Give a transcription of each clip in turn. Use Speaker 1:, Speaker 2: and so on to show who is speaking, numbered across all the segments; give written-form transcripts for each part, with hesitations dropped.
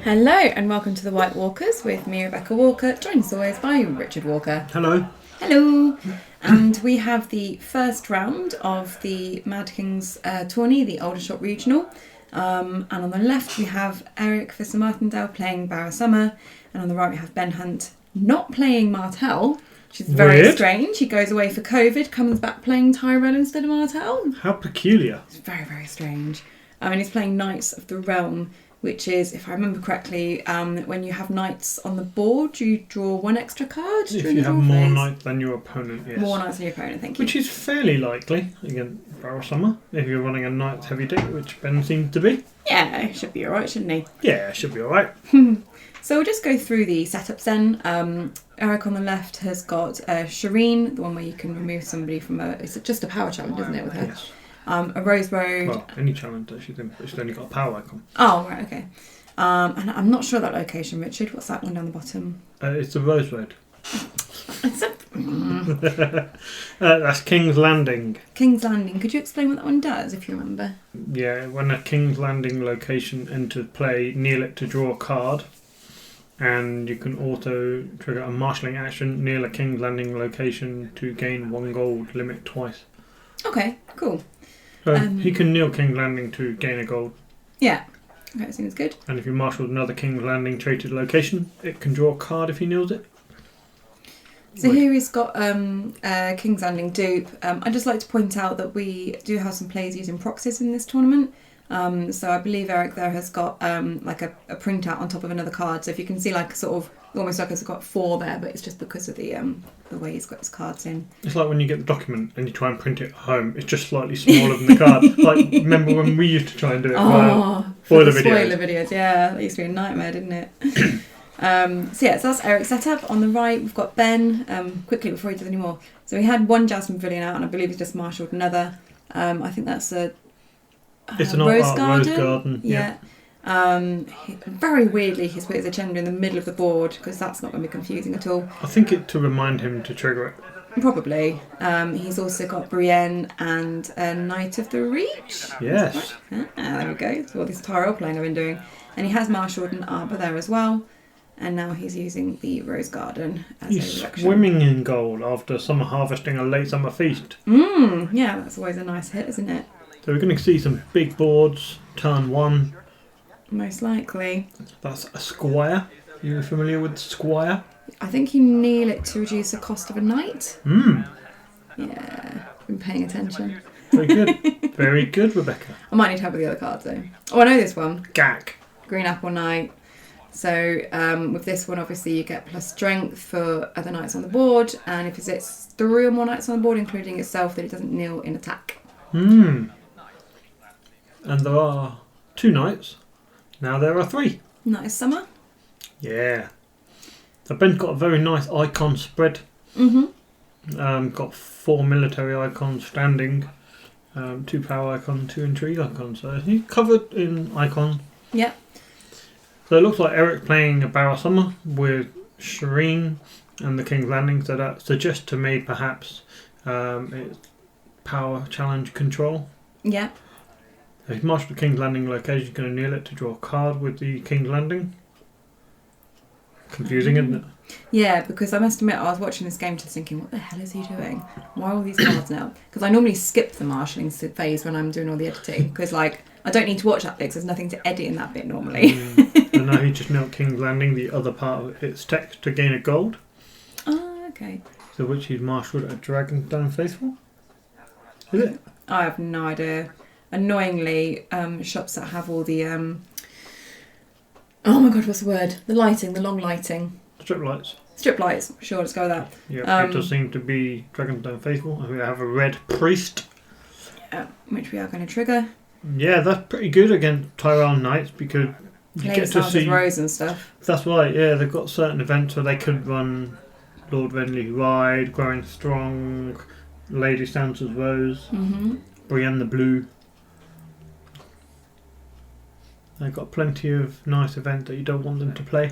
Speaker 1: Hello and welcome to the White Walkers with me, Rebecca Walker, joined as always by Richard Walker.
Speaker 2: Hello.
Speaker 1: Hello. And we have the first round of the Mad Kings tourney, the Aldershot Regional. And on the left we have Erik for St Martindale playing Bara Summer, and on the right we have Ben Hunt not playing Martell, which is very
Speaker 2: Weird.
Speaker 1: strange. He goes away for COVID, comes back playing Tyrell instead of Martell.
Speaker 2: How peculiar.
Speaker 1: It's very, very strange. And he's playing Knights of the Realm, which is, if I remember correctly, when you have knights on the board, you draw one extra card.
Speaker 2: If
Speaker 1: during
Speaker 2: you
Speaker 1: the
Speaker 2: have
Speaker 1: draw
Speaker 2: more
Speaker 1: phase.
Speaker 2: knights than your opponent, yes.
Speaker 1: More knights than your opponent, thank you.
Speaker 2: Which is fairly likely against Bara Summer, if you're running a Knights heavy deck, which Ben seems to be.
Speaker 1: Yeah, he should be alright, shouldn't he?
Speaker 2: Yeah, should be alright.
Speaker 1: So we'll just go through the setups then. Erik on the left has got Shireen, the one where you can remove somebody from it's just a power challenge, isn't it, with her?
Speaker 2: Yes.
Speaker 1: A Rose Road.
Speaker 2: Well, any challenge that she's in, but she's only got a power icon.
Speaker 1: Oh, right, okay. And I'm not sure that location, Richard. What's that one down the bottom?
Speaker 2: It's the Rose Road.
Speaker 1: It's a...
Speaker 2: That's King's Landing.
Speaker 1: King's Landing. Could you explain what that one does, if you remember?
Speaker 2: Yeah, when a King's Landing location enters play, kneel it to draw a card. And you can also trigger a marshalling action, kneel a King's Landing location to gain 1 gold, limit twice.
Speaker 1: Okay, cool.
Speaker 2: So he can kneel King's Landing to gain a gold.
Speaker 1: Yeah. Okay, seems good.
Speaker 2: And if you marshal another King's Landing traded location, it can draw a card if he kneels it.
Speaker 1: So here he's got King's Landing dupe. I'd just like to point out that we do have some players using proxies in this tournament. So I believe Erik there has got like a printout on top of another card. So if you can see like sort of almost like it's got 4 there, but it's just because of the way he's got his cards in.
Speaker 2: It's like when you get the document and you try and print it at home. It's just slightly smaller than the card. Like, remember when we used to try and do it for the
Speaker 1: spoiler videos? Yeah, that used to be a nightmare, didn't it? So that's Erik's setup. On the right, we've got Ben. Quickly, before he does any more. So he had one Jasmine Pavilion out, and I believe he's just marshalled another. I think that's a
Speaker 2: it's an
Speaker 1: Rose
Speaker 2: art
Speaker 1: Garden.
Speaker 2: Rose Garden. Yeah.
Speaker 1: Very weirdly, he's put his agenda in the middle of the board, because that's not going to be confusing at all.
Speaker 2: I think it to remind him to trigger it.
Speaker 1: Probably. He's also got Brienne and a Knight of the Reach.
Speaker 2: Yes.
Speaker 1: There we go. That's what this Tyrell playing I've been doing. And he has marshalled an Arbor there as well. And now he's using the Rose Garden as
Speaker 2: He's
Speaker 1: a direction.
Speaker 2: swimming in gold after summer harvesting a late summer feast.
Speaker 1: Yeah, that's always a nice hit, isn't it?
Speaker 2: So we're going to see some big boards, turn 1.
Speaker 1: Most likely.
Speaker 2: That's a squire. You familiar with squire?
Speaker 1: I think you kneel it to reduce the cost of a knight. Yeah, been paying attention.
Speaker 2: Very good. Very good, Rebecca.
Speaker 1: I might need help with the other cards though. Oh, I know this one.
Speaker 2: Gak.
Speaker 1: Green Apple Knight. So with this one, obviously, you get plus strength for other knights on the board, and if it's 3 or more knights on the board, including itself, then it doesn't kneel in attack.
Speaker 2: And there are 2 knights. Now there are 3.
Speaker 1: Nice Summer.
Speaker 2: Yeah. So Ben's got a very nice icon spread. Got 4 military icons standing, 2 power icons, 2 intrigue icons. So he's covered in icons.
Speaker 1: Yep.
Speaker 2: So it looks like Erik playing a Bara Summer with Shireen and the King's Landing. So that suggests to me perhaps it's power challenge control.
Speaker 1: Yep.
Speaker 2: So he's marshaled the King's Landing location. He's going to kneel it to draw a card with the King's Landing. Confusing, isn't it?
Speaker 1: Yeah, because I must admit, I was watching this game just thinking, what the hell is he doing? Why are all these cards now? Because I normally skip the marshalling phase when I'm doing all the editing. Because, like, I don't need to watch that bit because there's nothing to edit in that bit normally.
Speaker 2: And now he just knelt King's Landing, the other part of its text, to gain a gold.
Speaker 1: Oh, okay.
Speaker 2: So which he's marshalled a Dragonstone Faithful. Is it?
Speaker 1: I have no idea. Annoyingly, shops that have all the... oh my god, what's the word? The lighting, the long lighting.
Speaker 2: Strip lights.
Speaker 1: Strip lights, sure, let's go with that.
Speaker 2: Yeah, it does seem to be Dragonstone Faithful. And we have a red priest.
Speaker 1: Which we are going to trigger.
Speaker 2: Yeah, that's pretty good against Tyrell Knights because you
Speaker 1: Play
Speaker 2: get to see
Speaker 1: Rose and stuff.
Speaker 2: That's right. Yeah, they've got certain events where they could run Lord Renly Ride, Growing Strong, Lady Sansa's Rose, Brienne the Blue. They've got plenty of nice events that you don't want them to play.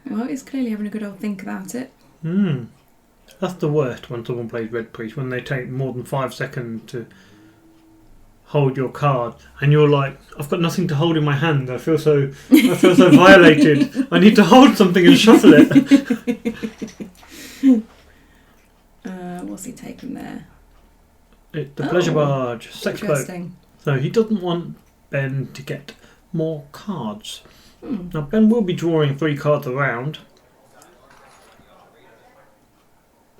Speaker 1: Well, he's clearly having a good old think about it.
Speaker 2: That's the worst when someone plays Red Priest, when they take more than 5 seconds to hold your card, and you're like, I've got nothing to hold in my hand. I feel so violated. I need to hold something and shuffle it.
Speaker 1: What's he taking there?
Speaker 2: The pleasure barge, sex boat. So he doesn't want Ben to get more cards. Now Ben will be drawing 3 cards around,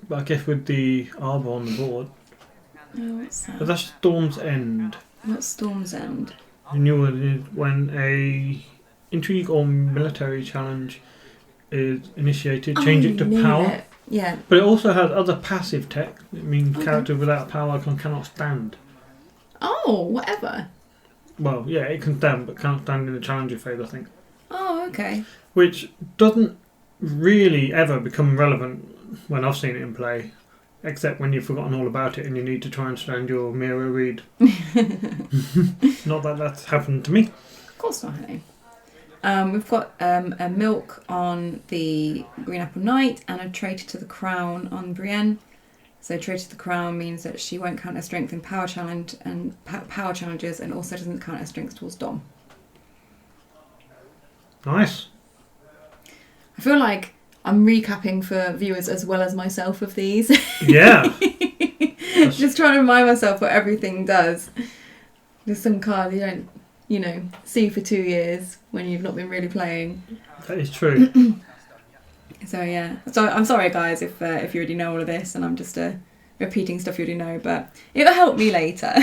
Speaker 2: but I guess with the Arbor on the board.
Speaker 1: Oh, what's that?
Speaker 2: But that's Storm's End.
Speaker 1: What's Storm's End?
Speaker 2: When a intrigue or military challenge is initiated, change it to power.
Speaker 1: It. Yeah.
Speaker 2: But it also has other passive text. It means characters without power icon cannot stand.
Speaker 1: Oh, whatever.
Speaker 2: Well, yeah, it can stand, but can't stand in the challenger phase, I think.
Speaker 1: Oh, okay.
Speaker 2: Which doesn't really ever become relevant when I've seen it in play, except when you've forgotten all about it and you need to try and stand your mirror read. Not that that's happened to me.
Speaker 1: Of course not, honey. We've got a milk on the Green Apple Knight and a traitor to the crown on Brienne. So traitor to the crown means that she won't count her strength in power challenge and power challenges, and also doesn't count her strength towards Dom.
Speaker 2: Nice.
Speaker 1: I feel like I'm recapping for viewers as well as myself of these.
Speaker 2: Yeah.
Speaker 1: Just trying to remind myself what everything does. There's some card you don't, see for 2 years when you've not been really playing.
Speaker 2: That is true.
Speaker 1: So yeah. So I'm sorry guys if you already know all of this and I'm just repeating stuff you already know, but it'll help me later.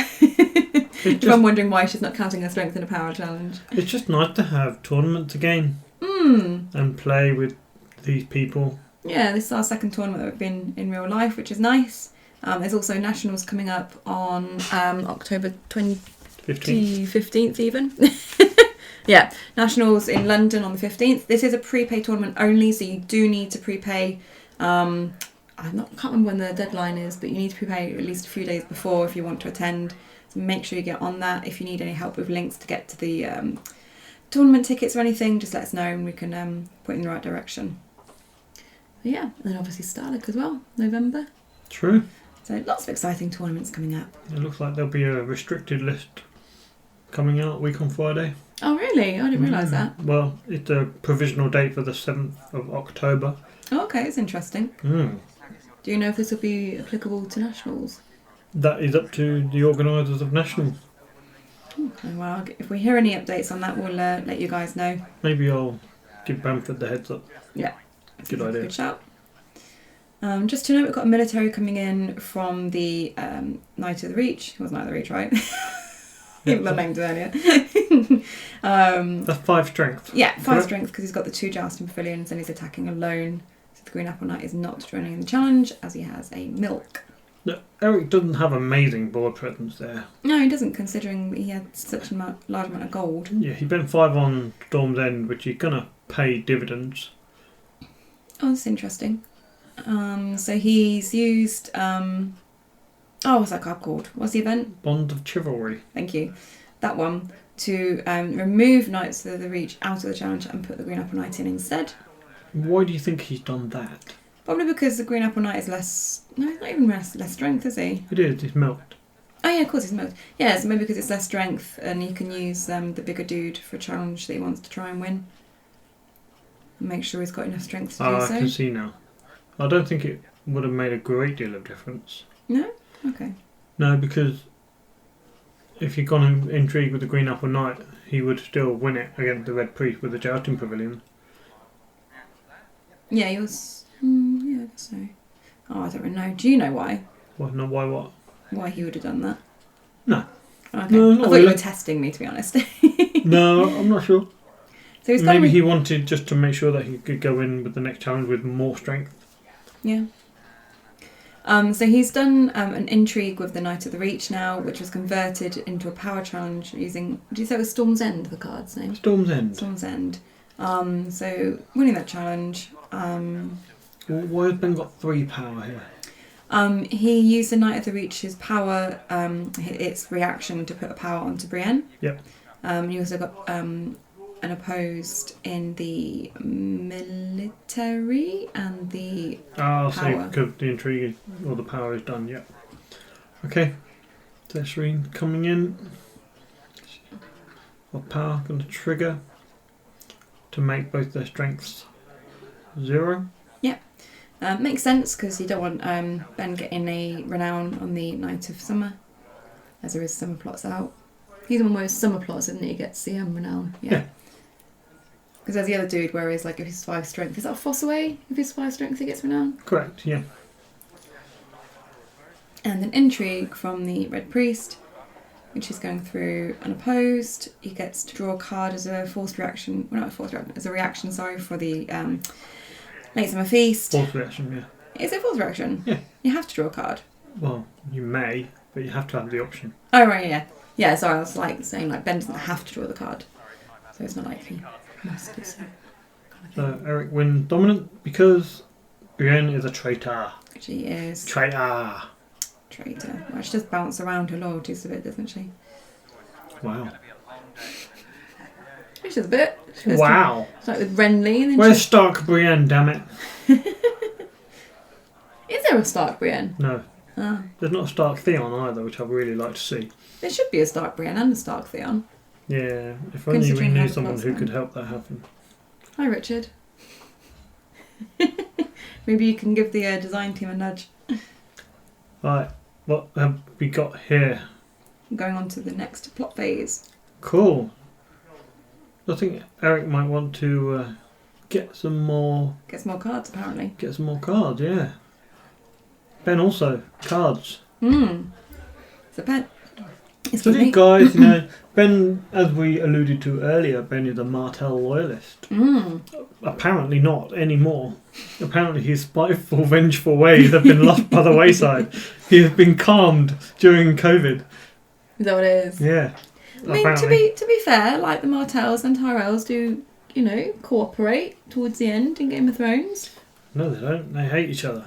Speaker 1: If I'm wondering why she's not counting her strength in a power challenge.
Speaker 2: It's just nice to have tournaments again and play with these people. Yeah,
Speaker 1: this is our second tournament that we've been in real life, which is nice. There's also nationals coming up on October 15th even. Yeah, nationals in London on the 15th. This is a prepay tournament only, so you do need to prepay. I can't remember when the deadline is, but you need to prepay at least a few days before if you want to attend. So make sure you get on that. If you need any help with links to get to the tournament tickets or anything, just let us know and we can put you in the right direction. But yeah, and then obviously Starlock as well, November.
Speaker 2: True.
Speaker 1: So lots of exciting tournaments coming up.
Speaker 2: It looks like there'll be a restricted list coming out week on Friday.
Speaker 1: Oh really? I didn't realise that.
Speaker 2: Well, it's a provisional date for the 7th of October.
Speaker 1: Oh, okay, it's interesting. Do you know if this will be applicable to nationals?
Speaker 2: That is up to the organisers of nationals.
Speaker 1: Okay, well, if we hear any updates on that, we'll let you guys know.
Speaker 2: Maybe I'll give Bamford the heads up.
Speaker 1: Yeah.
Speaker 2: Good idea.
Speaker 1: Good shout. Just to know, we've got a military coming in from the Knight of the Reach. It was Knight of the Reach, right? Even my name's earlier.
Speaker 2: That's 5 strength.
Speaker 1: Yeah, 5 strength because he's got the 2 jousting pavilions and he's attacking alone. So the Green Apple Knight is not joining in the challenge as he has a milk.
Speaker 2: No, Erik doesn't have amazing board presence there.
Speaker 1: No, he doesn't, considering he had such a large amount of gold.
Speaker 2: Yeah, he spent 5 on Storm's End, which he's going to pay dividends.
Speaker 1: Oh, that's interesting. So he's used... what's that card called? What's the event?
Speaker 2: Bond of Chivalry.
Speaker 1: Thank you. That one. To remove Knights of the Reach out of the challenge and put the Green Apple Knight in instead.
Speaker 2: Why do you think he's done that?
Speaker 1: Probably because the Green Apple Knight is less... No, not even less strength, is he?
Speaker 2: It is. He's milked.
Speaker 1: Oh yeah, of course he's milked. Yeah, so maybe because it's less strength and you can use the bigger dude for a challenge that he wants to try and win. And make sure he's got enough strength to do so.
Speaker 2: I can see now. I don't think it would have made a great deal of difference.
Speaker 1: No? Okay.
Speaker 2: No, because if you'd gone intrigued with the Green Apple Knight, he would still win it against the Red Priest with the Jousting Pavilion.
Speaker 1: Yeah, he was... yeah, I guess so. Oh, I don't really know. Do you know why?
Speaker 2: What? No, why what?
Speaker 1: Why he would have done that?
Speaker 2: No.
Speaker 1: Okay.
Speaker 2: No,
Speaker 1: I
Speaker 2: not
Speaker 1: thought
Speaker 2: really.
Speaker 1: you were testing me, to be honest.
Speaker 2: No, I'm not sure.
Speaker 1: So he's
Speaker 2: Maybe he wanted just to make sure that he could go in with the next challenge with more strength.
Speaker 1: Yeah. So he's done an intrigue with the Knight of the Reach now, which was converted into a power challenge using... Did you say it was Storm's End, the card's name?
Speaker 2: Storm's End.
Speaker 1: Storm's End. So winning that challenge...
Speaker 2: Why has Ben got 3 power here?
Speaker 1: He used the Knight of the Reach's power, its reaction to put a power onto Brienne.
Speaker 2: Yep.
Speaker 1: He also got an opposed in the military and the
Speaker 2: Ah,
Speaker 1: power.
Speaker 2: so because the intrigue or the power is done, yep. Okay. Desiree coming in. Got power, going to trigger to make both their strengths 0.
Speaker 1: Makes sense because you don't want Ben getting a renown on the Knight of Summer, as there is summer plots out. He's the one where his summer plots, isn't he? He gets the renown. Yeah. Because there's the other dude where he's like, if he's 5 strength, is that a Foss away? If he's 5 strength, he gets renown.
Speaker 2: Correct. Yeah.
Speaker 1: And an intrigue from the Red Priest, which is going through unopposed. He gets to draw a card as a forced reaction. Well, not a forced reaction, as a reaction. Sorry, for the Late Summer Feast.
Speaker 2: Forced reaction. Yeah.
Speaker 1: Is it forced reaction?
Speaker 2: Yeah.
Speaker 1: You have to draw a card.
Speaker 2: Well, you may, but you have to have the option.
Speaker 1: Oh right, yeah. Yeah, sorry, I was like saying like Ben doesn't have to draw the card. So it's not like he must do so.
Speaker 2: So Erik wins dominant because Brienne is a traitor.
Speaker 1: She is.
Speaker 2: Traitor.
Speaker 1: Well, she does bounce around her loyalties a bit, doesn't she?
Speaker 2: Wow.
Speaker 1: She does a bit.
Speaker 2: Wow.
Speaker 1: It's like with Renly. And then
Speaker 2: Where's Stark Brienne, damn it?
Speaker 1: Is there a Stark Brienne?
Speaker 2: No.
Speaker 1: Oh.
Speaker 2: There's not a Stark Theon either, which I'd really like to see.
Speaker 1: There should be a Stark Brienne and a Stark Theon.
Speaker 2: Yeah, if only we
Speaker 1: Considering
Speaker 2: knew
Speaker 1: how the
Speaker 2: someone
Speaker 1: plots
Speaker 2: who
Speaker 1: go.
Speaker 2: could help that happen.
Speaker 1: Hi, Richard. Maybe you can give the design team a nudge.
Speaker 2: Right, what have we got here?
Speaker 1: Going on to the next plot phase.
Speaker 2: Cool. I think Erik might want to get some more
Speaker 1: Gets more cards, apparently.
Speaker 2: cards, yeah. Ben also, cards.
Speaker 1: It's a bet.
Speaker 2: So these guys, you know, Ben, as we alluded to earlier, Ben is a Martell loyalist. Apparently not anymore. Apparently his spiteful, vengeful ways have been lost by the wayside. He has been calmed during COVID.
Speaker 1: Is that what it is?
Speaker 2: Yeah.
Speaker 1: I mean, to be fair, like the Martells and Tyrells do, you know, cooperate towards the end in Game of Thrones.
Speaker 2: No, they don't. They hate each other.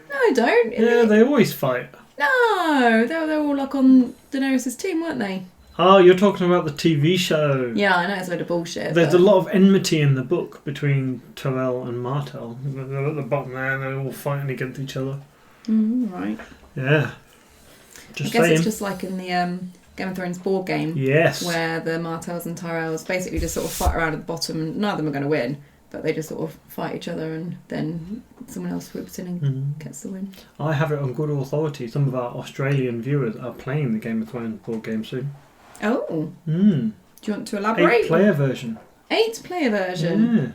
Speaker 1: No, I don't.
Speaker 2: Yeah, they always fight.
Speaker 1: No, they're all like on Daenerys' team, weren't they?
Speaker 2: Oh, you're talking about the TV show.
Speaker 1: Yeah, I know it's a load of bullshit.
Speaker 2: There's a lot of enmity in the book between Tyrell and Martell. They're at the bottom there and they're all fighting against each other.
Speaker 1: Right.
Speaker 2: Yeah.
Speaker 1: I guess it's just like in the Game of Thrones board game.
Speaker 2: Yes.
Speaker 1: Where the Martells and Tyrells basically just sort of fight around at the bottom and none of them are going to win. But they just sort of fight each other and then someone else swoops in and gets the win.
Speaker 2: I have it on good authority. Some of our Australian viewers are playing the Game of Thrones board game soon.
Speaker 1: Oh. Do you want to elaborate?
Speaker 2: 8-player version.
Speaker 1: 8-player version?
Speaker 2: Yeah.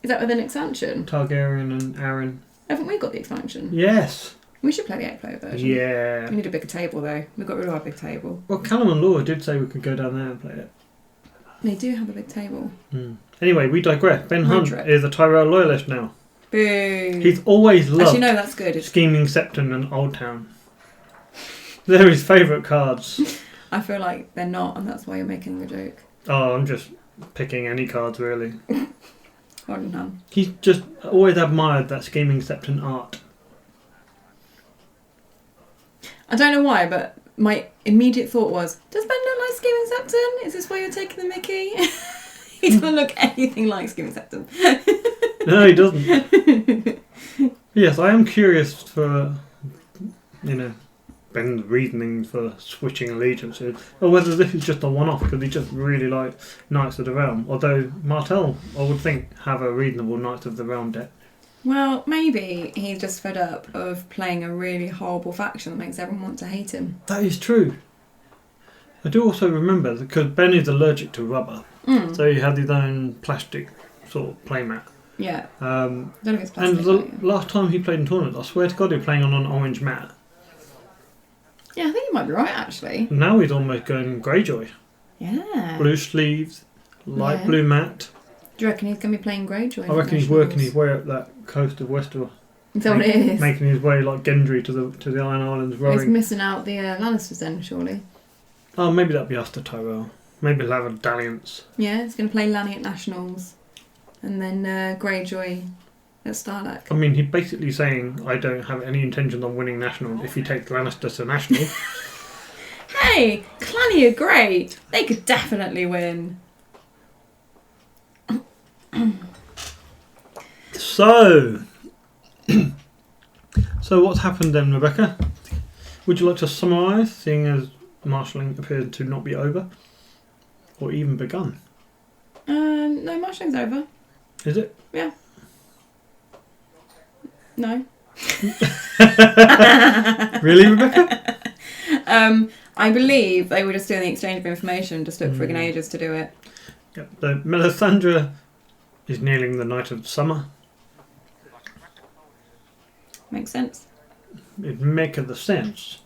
Speaker 1: Is that with an expansion?
Speaker 2: Targaryen and Arryn.
Speaker 1: Haven't we got the expansion?
Speaker 2: Yes.
Speaker 1: We should play the 8-player version.
Speaker 2: Yeah.
Speaker 1: We need a bigger table though. We got rid of our big table.
Speaker 2: Well, Callum and Laura did say we could go down there and play it.
Speaker 1: They do have a big table.
Speaker 2: Anyway, we digress. Ben Hunt is a Tyrell loyalist now.
Speaker 1: Boo.
Speaker 2: He's always loved
Speaker 1: Actually, no, that's good.
Speaker 2: Scheming Septon and Old Town. They're his favourite cards.
Speaker 1: I feel like they're not, and that's why you're making the joke.
Speaker 2: Oh, I'm just picking any cards, really.
Speaker 1: Or none.
Speaker 2: He's just always admired that Scheming Septon art.
Speaker 1: I don't know why, but my immediate thought was, does Ben look like Scheming Septon? Is this why you're taking the mickey? He doesn't look anything like Scheming Septon.
Speaker 2: No, he doesn't. Yes, I am curious for, you know, Ben's reasoning for switching allegiances, or whether this is just a one-off because he just really likes Knights of the Realm. Although Martell, I would think, have a reasonable Knights of the Realm deck.
Speaker 1: Well, maybe he's just fed up of playing a really horrible faction that makes everyone want to hate him.
Speaker 2: That is true. I do also remember, because Ben is allergic to rubber, so he had his own plastic sort of playmat.
Speaker 1: Yeah.
Speaker 2: I
Speaker 1: don't know if it's plastic.
Speaker 2: And the last time he played in tournament, I swear to God, he was playing on an orange mat.
Speaker 1: Yeah, I think you might be right, actually.
Speaker 2: Now he's almost going Greyjoy.
Speaker 1: Yeah.
Speaker 2: Blue sleeves, light blue mat.
Speaker 1: Do you reckon he's going to be playing Greyjoy?
Speaker 2: I reckon he's working his way up that coast of Westeros.
Speaker 1: Is that what it is?
Speaker 2: Making his way like Gendry to the Iron Islands, rowing.
Speaker 1: He's missing out the Lannisters then, surely.
Speaker 2: Oh, maybe that'll be after Tyrell. Maybe he'll have a dalliance.
Speaker 1: Yeah, he's going to play Lanny at Nationals. And then Greyjoy at Starlack.
Speaker 2: I mean, he's basically saying, I don't have any intentions on winning National if he takes Lannister to National.
Speaker 1: Hey, Clanny are great. They could definitely win.
Speaker 2: So what's happened then, Rebecca? Would you like to summarise, seeing as marshalling appears to not be over, or even begun.
Speaker 1: No, marshalling's over.
Speaker 2: Is it?
Speaker 1: Yeah. No.
Speaker 2: Really, Rebecca?
Speaker 1: I believe they were just doing the exchange of information, just took friggin' ages to do it.
Speaker 2: Yep. So Melisandre is kneeling the Night of Summer.
Speaker 1: Makes sense.
Speaker 2: It maketh the sense.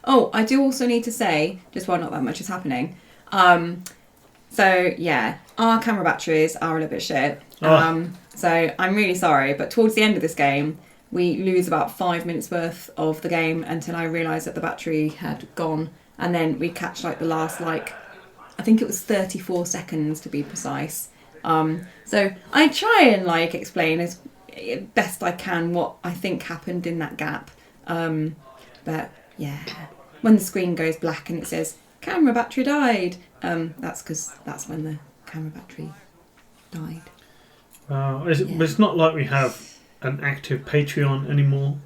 Speaker 1: Oh, I do also need to say, just while not that much is happening, so yeah, our camera batteries are a little bit shit. So I'm really sorry, but towards the end of this game, we lose about 5 minutes worth of the game until I realised that the battery had gone, and then we catch like the last I think it was 34 seconds to be precise. So I try and explain as best I can what I think happened in that gap. But yeah, when the screen goes black and it says camera battery died, that's because that's when the camera battery died.
Speaker 2: It's not like we have an active Patreon anymore,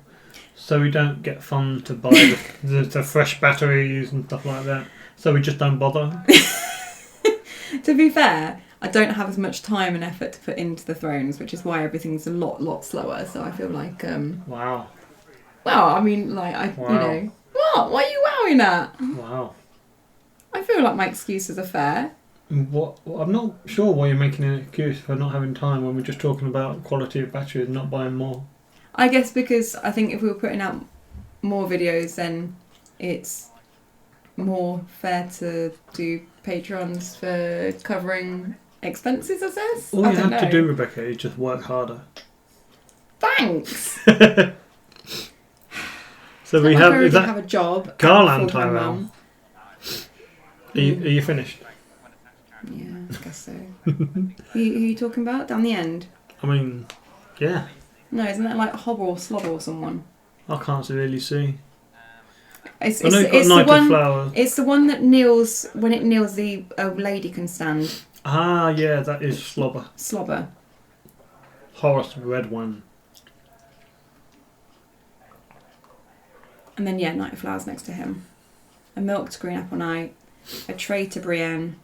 Speaker 2: so we don't get funds to buy the fresh batteries and stuff like that, so we just don't bother.
Speaker 1: To be fair, I don't have as much time and effort to put into the thrones, which is why everything's a lot slower, so I feel like
Speaker 2: wow.
Speaker 1: Well, I mean,
Speaker 2: Wow.
Speaker 1: you know, what are you wowing at?
Speaker 2: Wow.
Speaker 1: I feel like my excuses are fair.
Speaker 2: What? I'm not sure why you're making an excuse for not having time when we're just talking about quality of batteries and not buying more.
Speaker 1: I guess because I think if we were putting out more videos, then it's more fair to do Patrons for covering expenses, I guess.
Speaker 2: All you have to do, Rebecca, is just work harder.
Speaker 1: Thanks!
Speaker 2: So we have... Is that
Speaker 1: have a job.
Speaker 2: Garland Tyrell? Are you finished?
Speaker 1: Yeah, I guess so. Who are you talking about? Down the end?
Speaker 2: I mean, yeah.
Speaker 1: No, isn't that like Hobber or Slobber or someone?
Speaker 2: I can't really see.
Speaker 1: It's
Speaker 2: I know you've got Night of Flowers.
Speaker 1: It's the one that kneels, when it kneels, the lady can stand.
Speaker 2: Ah, yeah, that is Slobber.
Speaker 1: Slobber.
Speaker 2: Horace Redwine.
Speaker 1: And then, yeah, Night of Flowers next to him. A milked green apple knight, a tray to Brienne,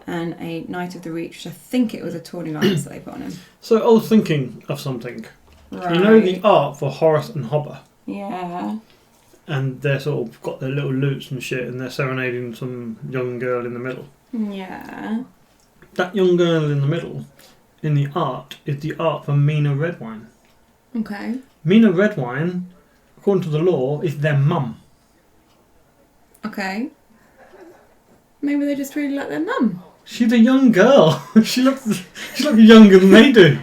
Speaker 1: and a Knight of the Reach, which I think it was a tawny lance that they put on him.
Speaker 2: So I was thinking of something.
Speaker 1: Right.
Speaker 2: You know the art for Horace and Hobber?
Speaker 1: Yeah.
Speaker 2: And they're sort of got their little lutes and shit, and they're serenading some young girl in the middle.
Speaker 1: Yeah.
Speaker 2: That young girl in the middle, in the art, is the art for Mina Redwine.
Speaker 1: Okay.
Speaker 2: Mina Redwine, according to the law, is their mum.
Speaker 1: Okay. Maybe they just really like their mum.
Speaker 2: She's a young girl. She looks younger than they do.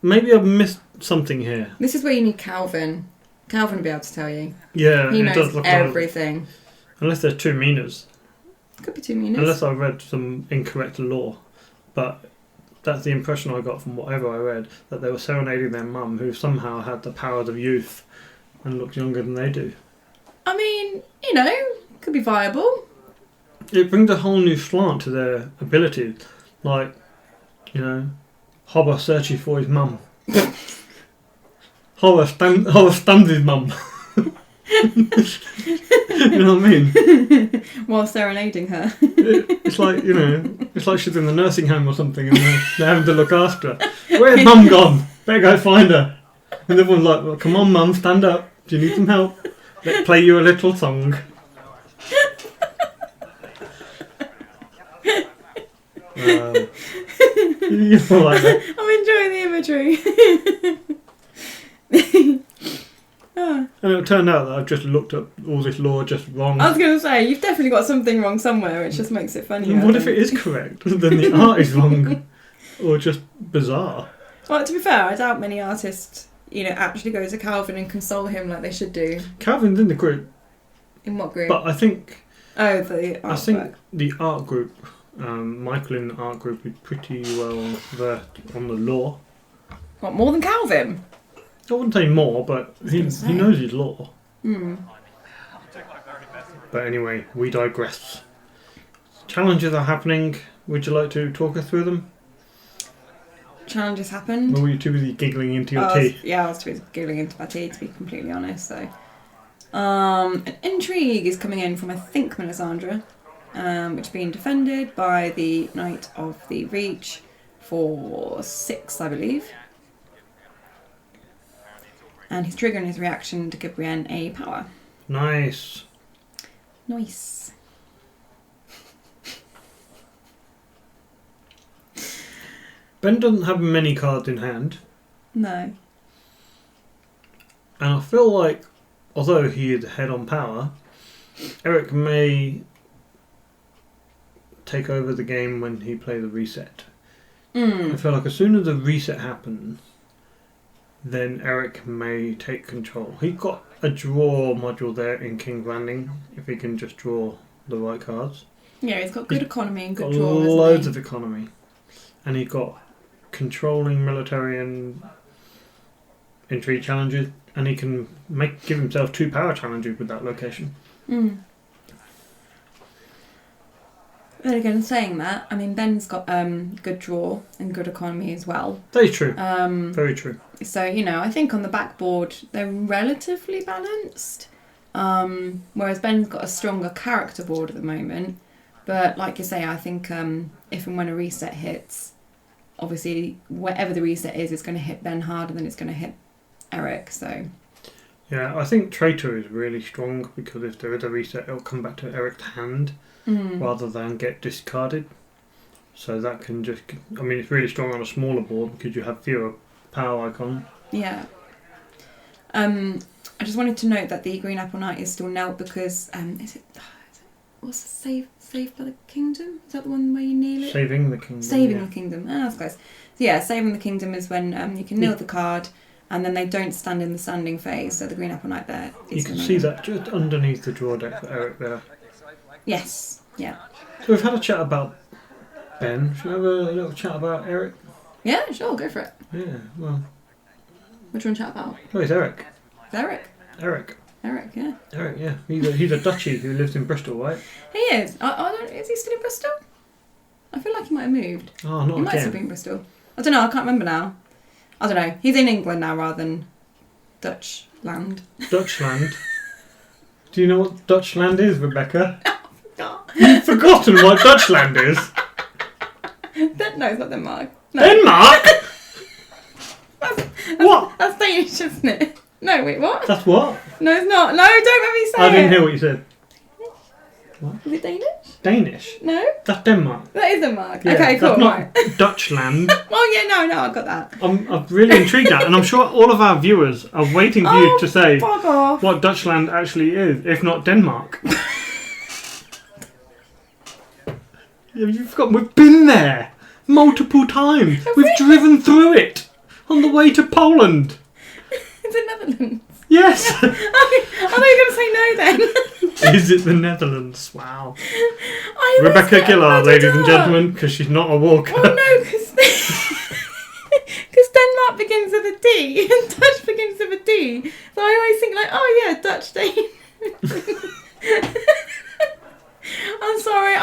Speaker 2: Maybe I've missed something here.
Speaker 1: This is where you need Calvin. Calvin will be able to tell you.
Speaker 2: Yeah,
Speaker 1: he
Speaker 2: it
Speaker 1: knows
Speaker 2: does look
Speaker 1: everything.
Speaker 2: Like, unless there's two Minas.
Speaker 1: Could be two Minas.
Speaker 2: Unless I read some incorrect law. But that's the impression I got from whatever I read, that they were serenading their mum, who somehow had the powers of youth and looked younger than they do.
Speaker 1: I mean, you know, could be viable.
Speaker 2: It brings a whole new slant to their abilities. Like, you know, Hobber searching for his mum. Hobber stuns his mum. You know what I mean?
Speaker 1: While serenading her.
Speaker 2: It's like, you know, it's like she's in the nursing home or something and they're having to look after her. Where's mum gone? Better go find her. And everyone's like, well, come on mum, stand up. Do you need some help? Let's play you a little song. You feel like that.
Speaker 1: I'm enjoying the imagery.
Speaker 2: And it turned out that I've just looked up all this law just wrong.
Speaker 1: I was going to say, you've definitely got something wrong somewhere, which just makes it funny.
Speaker 2: What if it is correct? Then the art is wrong. Or just bizarre.
Speaker 1: Well, to be fair, I doubt many artists, you know, actually go to Calvin and console him like they should do.
Speaker 2: Calvin's in the group.
Speaker 1: In what group?
Speaker 2: But I think...
Speaker 1: Oh, the art
Speaker 2: think the art group, Michael in the art group is pretty well versed on the law.
Speaker 1: What, more than Calvin?
Speaker 2: I wouldn't say more, but he knows his law. But anyway, we digress. Challenges are happening. Would you like to talk us through them?
Speaker 1: Challenges happened.
Speaker 2: Or were you too busy giggling into your tea?
Speaker 1: I was too busy giggling into my tea, to be completely honest. So, An intrigue is coming in from, I think, Melisandre, which is being defended by the Knight of the Reach for 6, I believe. And he's triggering his reaction to give Brienne a power.
Speaker 2: Nice.
Speaker 1: Nice.
Speaker 2: Ben doesn't have many cards in hand.
Speaker 1: No.
Speaker 2: And I feel like, although he is ahead on power, Erik may take over the game when he plays the reset. I feel like as soon as the reset happens, then Erik may take control. He got a draw module there in King's Landing, if he can just draw the right cards.
Speaker 1: Yeah, he's got good economy and good
Speaker 2: got
Speaker 1: draw.
Speaker 2: Loads of economy. And he got controlling military and intrigue challenges, and he can give himself 2 power challenges with that location.
Speaker 1: Then again, saying that, I mean, Ben's got good draw and good economy as well.
Speaker 2: Very true. Very true.
Speaker 1: So, you know, I think on the backboard they're relatively balanced. Whereas Ben's got a stronger character board at the moment. But like you say, I think if and when a reset hits, obviously whatever the reset is, it's going to hit Ben harder than it's going to hit Erik. So
Speaker 2: yeah, I think Traitor is really strong because if there is a reset, it'll come back to Eric's hand rather than get discarded. So that can just, I mean, it's really strong on a smaller board because you have fewer power icons.
Speaker 1: Yeah. I just wanted to note that the Green Apple Knight is still knelt because what's the Saved by the Kingdom? Is that the one where you kneel it?
Speaker 2: Saving the Kingdom.
Speaker 1: Saving the Kingdom. Ah, that's close. So yeah, Saving the Kingdom is when you can kneel the card and then they don't stand in the standing phase. So the Green Apple Knight there.
Speaker 2: You can see that just underneath the draw deck for Erik there.
Speaker 1: Yes. Yeah.
Speaker 2: So we've had a chat about Ben. Should we have a little chat about Erik?
Speaker 1: Yeah, sure. Go for it.
Speaker 2: Yeah, well.
Speaker 1: Which one chat about?
Speaker 2: Oh, it's Erik.
Speaker 1: It's Erik.
Speaker 2: Erik,
Speaker 1: yeah.
Speaker 2: Erik, yeah. He's a Dutchie who lives in Bristol, right?
Speaker 1: He is. Is he still in Bristol? I feel like he might have moved.
Speaker 2: Oh, not
Speaker 1: He might still be in Bristol. I don't know. I can't remember now. I don't know. He's in England now rather than Dutchland.
Speaker 2: Dutchland. Do you know what Dutchland is, Rebecca?
Speaker 1: Oh,
Speaker 2: You've forgotten what Dutchland is.
Speaker 1: no, it's not Denmark. No.
Speaker 2: Denmark? What?
Speaker 1: That's Danish, isn't it? No, wait, what?
Speaker 2: That's what?
Speaker 1: No, it's not. No, don't let me say it.
Speaker 2: I didn't hear what you said. What?
Speaker 1: Is it Danish?
Speaker 2: Danish?
Speaker 1: No?
Speaker 2: That's Denmark.
Speaker 1: That is Denmark.
Speaker 2: Yeah,
Speaker 1: okay, cool.
Speaker 2: That's not
Speaker 1: Right.
Speaker 2: Dutchland.
Speaker 1: Oh, yeah, no, I got that.
Speaker 2: I'm really intrigued now, and I'm sure all of our viewers are waiting for you to say
Speaker 1: fuck off.
Speaker 2: what Dutchland actually is, if not Denmark. You've forgotten, we've been there multiple times. We've driven through it on the way to Poland.
Speaker 1: It's the Netherlands.
Speaker 2: Yes.
Speaker 1: I thought you were going to say no then.
Speaker 2: Is it the Netherlands? Wow. Rebecca Gillard, ladies and gentlemen, because she's not a walker.
Speaker 1: Well, no, because Denmark begins with a D and Dutch begins with a D. So I always think like, oh yeah, Dutch Dane. I'm sorry,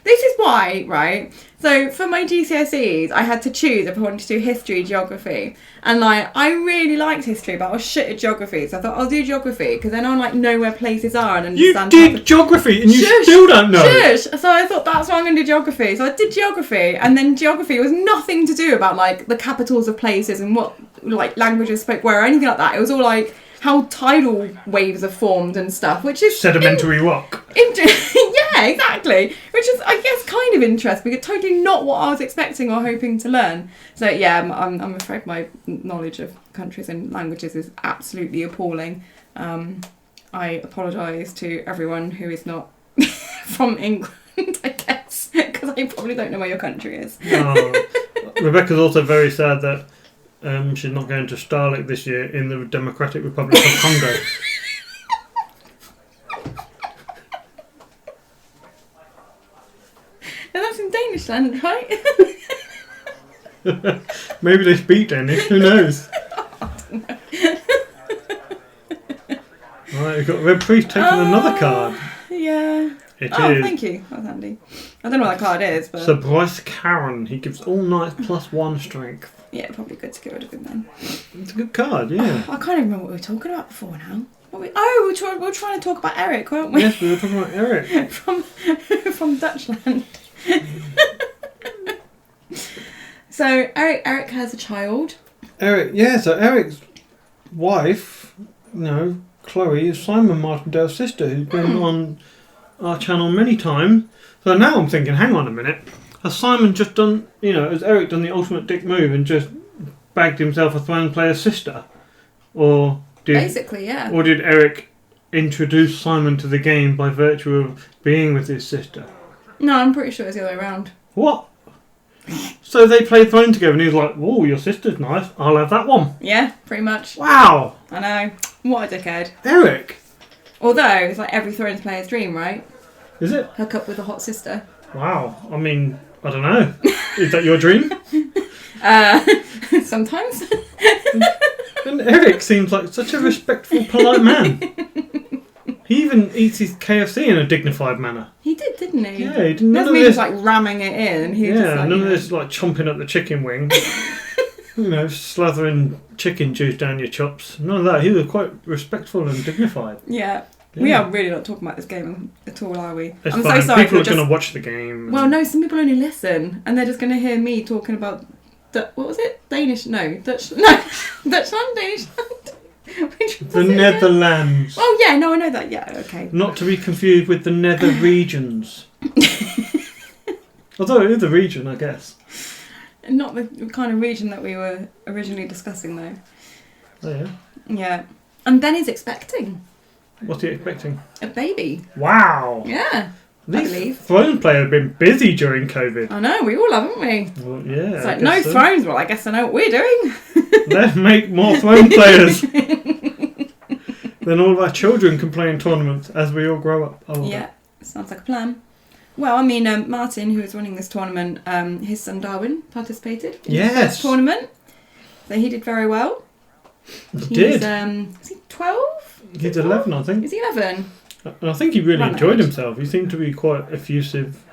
Speaker 1: this is why, right? So for my GCSEs, I had to choose if I wanted to do history, geography. And like, I really liked history, but I was shit at geography. So I thought, I'll do geography, because then I'll like know where places are and understand.
Speaker 2: You did geography and you still don't know.
Speaker 1: Shush! So I thought, that's why I'm going to do geography. So I did geography, and then geography was nothing to do about like the capitals of places and what like languages spoke where or anything like that. It was all like how tidal waves are formed and stuff, which is
Speaker 2: sedimentary rock.
Speaker 1: Yeah, exactly. Which is, I guess, kind of interesting, but totally not what I was expecting or hoping to learn. So yeah, I'm afraid my knowledge of countries and languages is absolutely appalling. I apologise to everyone who is not from England, I guess, because I probably don't know where your country is.
Speaker 2: Rebecca's also very sad that she's not going to Starlight this year in the Democratic Republic of Congo.
Speaker 1: And that's in Danish land, right?
Speaker 2: Maybe they speak Danish, who knows? Right, we've got Red Priest taking another card.
Speaker 1: Yeah.
Speaker 2: It is.
Speaker 1: Thank you. That's handy. I don't know what that card is, but...
Speaker 2: So Bryce Caron, he gives all knights +1 strength.
Speaker 1: Yeah, probably good to get rid of him then.
Speaker 2: It's a good card, yeah.
Speaker 1: I can't even remember what we were talking about before now. We're trying to talk about Erik, weren't we?
Speaker 2: Yes, we were talking about Erik.
Speaker 1: from Dutchland. So Erik has a child.
Speaker 2: So Eric's wife, Chloe, is Simon Martindale's sister, who's been on our channel many times. So now I'm thinking, hang on a minute, has Simon just done, has Erik done the ultimate dick move and just bagged himself a Throne player's sister? Or
Speaker 1: Basically, yeah.
Speaker 2: Or did Erik introduce Simon to the game by virtue of being with his sister?
Speaker 1: No, I'm pretty sure it's the other way around.
Speaker 2: What? So they played Throne together and he was like, "Whoa, your sister's nice. I'll have that one."
Speaker 1: Yeah, pretty much.
Speaker 2: Wow.
Speaker 1: I know. What a dickhead.
Speaker 2: Erik.
Speaker 1: Although, it's like every Thrones player's dream, right?
Speaker 2: Is it?
Speaker 1: Hook up with a hot sister.
Speaker 2: Wow. I mean, I don't know. Is that your dream?
Speaker 1: Sometimes.
Speaker 2: And Erik seems like such a respectful, polite man. He even eats his KFC in a dignified manner.
Speaker 1: He did, didn't he?
Speaker 2: Yeah, he didn't.
Speaker 1: That's me just like ramming it in. He just like,
Speaker 2: none of this like chomping up the chicken wing. Slathering chicken juice down your chops. None of that. He was quite respectful and dignified.
Speaker 1: Yeah. We are really not talking about this game at all, are we?
Speaker 2: It's
Speaker 1: I'm
Speaker 2: fine.
Speaker 1: so sorry.
Speaker 2: People are going to watch the game.
Speaker 1: Well, no, some people only listen, and they're just going to hear me talking about what was it? Danish? No, Dutch. No, Dutchland, Danishland.
Speaker 2: The Netherlands.
Speaker 1: Oh yeah, no, I know that. Yeah, okay.
Speaker 2: Not to be confused with the Nether regions. Although it is a region, I guess.
Speaker 1: Not the kind of region that we were originally discussing, though.
Speaker 2: Oh yeah.
Speaker 1: Yeah, and then he's expecting.
Speaker 2: What's he expecting?
Speaker 1: A baby.
Speaker 2: Wow.
Speaker 1: Yeah.
Speaker 2: These Throne players have been busy during COVID.
Speaker 1: I know, we all haven't we?
Speaker 2: Well, yeah.
Speaker 1: It's like, no so. Thrones, well, I guess I know what we're doing.
Speaker 2: Let's make more Throne players. Then all of our children can play in tournaments as we all grow up older.
Speaker 1: Yeah, sounds like a plan. Well, I mean, Martin, who is running this tournament, his son Darwin participated in his first tournament. So he did very well.
Speaker 2: He did.
Speaker 1: Is he 12?
Speaker 2: He's 11, I think.
Speaker 1: Is he 11?
Speaker 2: And I think he really enjoyed himself. He seemed to be quite effusive.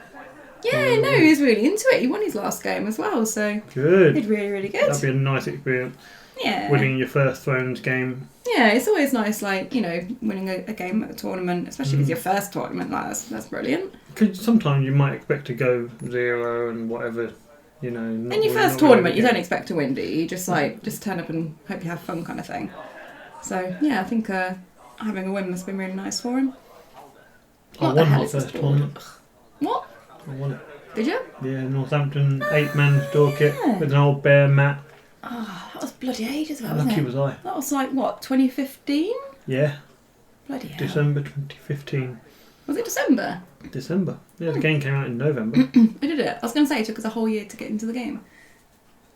Speaker 1: Yeah, no, he was really into it. He won his last game as well, so
Speaker 2: good.
Speaker 1: He did really, really good.
Speaker 2: That'd be a nice experience.
Speaker 1: Yeah.
Speaker 2: Winning your first Thrones game.
Speaker 1: Yeah, it's always nice, like, winning a game at a tournament, especially if it's your first tournament. Like, that's brilliant.
Speaker 2: Because sometimes you might expect to go 0 and whatever,
Speaker 1: In your first tournament, you don't expect to win, do you? You just turn up and hope you have fun, kind of thing. So yeah, I think having a win must have been really nice for him.
Speaker 2: I won my first tournament.
Speaker 1: What?
Speaker 2: I won it.
Speaker 1: Did you?
Speaker 2: Yeah, Northampton 8-man store kit with an old bear mat.
Speaker 1: Oh, that was bloody ages ago.
Speaker 2: How lucky was I?
Speaker 1: That was like what, 2015?
Speaker 2: Yeah.
Speaker 1: Bloody hell.
Speaker 2: December 2015.
Speaker 1: Was it December?
Speaker 2: December. Yeah, the game came out in November.
Speaker 1: I did it. I was going to say it took us a whole year to get into the game.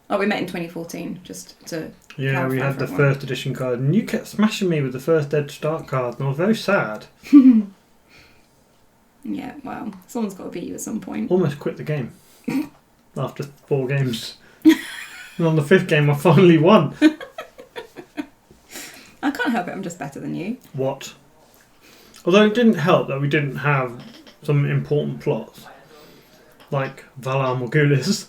Speaker 1: Oh, we met in 2014, just to.
Speaker 2: Yeah, we had the first edition card, and you kept smashing me with the first Dead Start card, and I was very sad.
Speaker 1: Yeah, well, someone's got to beat you at some point.
Speaker 2: Almost quit the game after 4 games. And on the 5th game, I finally won.
Speaker 1: I can't help it, I'm just better than you.
Speaker 2: What? Although it didn't help that we didn't have some important plots, like Valar Morghulis.